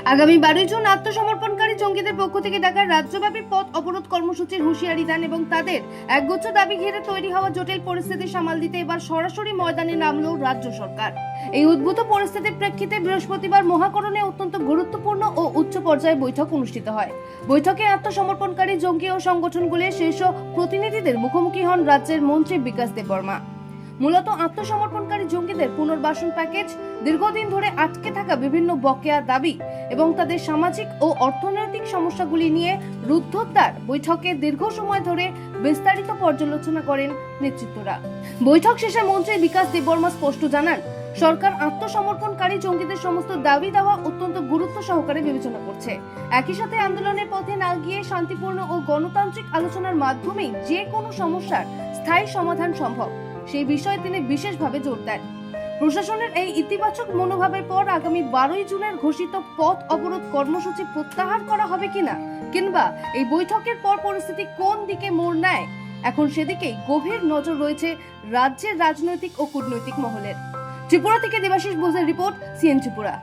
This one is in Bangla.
আগামী 12 জুন আত্মসমর্পণকারী জঙ্গিদের পক্ষ থেকে ডাকা রাজ্যব্যাপী পথ অবরোধ কর্মসূচির হুঁশিয়ারি দেন এবং তাদের একগুচ্ছ দাবি ঘিরে তৈরি হওয়া জটিল পরিস্থিতি সামাল দিতে এবার সরাসরি ময়দানে নামল রাজ্য সরকার। এই উদ্ভূত পরিস্থিতির প্রেক্ষিতে বৃহস্পতিবার মহাকরণে অত্যন্ত গুরুত্বপূর্ণ ও উচ্চ পর্যায়ে বৈঠক অনুষ্ঠিত হয়। বৈঠকে আত্মসমর্পণকারী জঙ্গি ও সংগঠনগুলির শীর্ষ প্রতিনিধিদের মুখোমুখি হন রাজ্যের মন্ত্রী বিকাশ দেববর্মা। মূলত আত্মসমর্পণকারী জঙ্গিদের পুনর্বাসন প্যাকেজ, দীর্ঘদিন ধরে আটকে থাকা বিভিন্ন বকেয়া দাবি এবং তাদের সামাজিক ও অর্থনৈতিক সমস্যাগুলি নিয়ে রুদ্ধদ্বার বৈঠকে দীর্ঘ সময় ধরে বিস্তারিত পর্যালোচনা করেন নেতৃত্বরা। বৈঠক শেষে মন্ত্রী বিকাশ দেববর্মা স্পষ্ট জানান, সরকার আত্মসমর্পণকারী জঙ্গিদের সমস্ত দাবি দেওয়া অত্যন্ত গুরুত্ব সহকারে বিবেচনা করছে। একই সাথে আন্দোলনের পথে না গিয়ে শান্তিপূর্ণ ও গণতান্ত্রিক আলোচনার মাধ্যমেই যে কোনো সমস্যার স্থায়ী সমাধান সম্ভব, সেই বিষয়ে তিনি বিশেষভাবে জোর দেন। প্রশাসনের এই ইতিবাচক মনোভাবের পর আগামী 12 জুনের ঘোষিত পথ অবরোধ কর্মসূচি প্রত্যাহার করা হবে কিনা কিংবা এই বৈঠকের পর পরিস্থিতি কোন দিকে মোড় নেয়, এখন সেদিকেই গভীর নজর রয়েছে রাজ্যের রাজনৈতিক ও কূটনৈতিক মহলের। ত্রিপুরা থেকে দেবাশিস বোসের রিপোর্ট, সিএন ত্রিপুরা।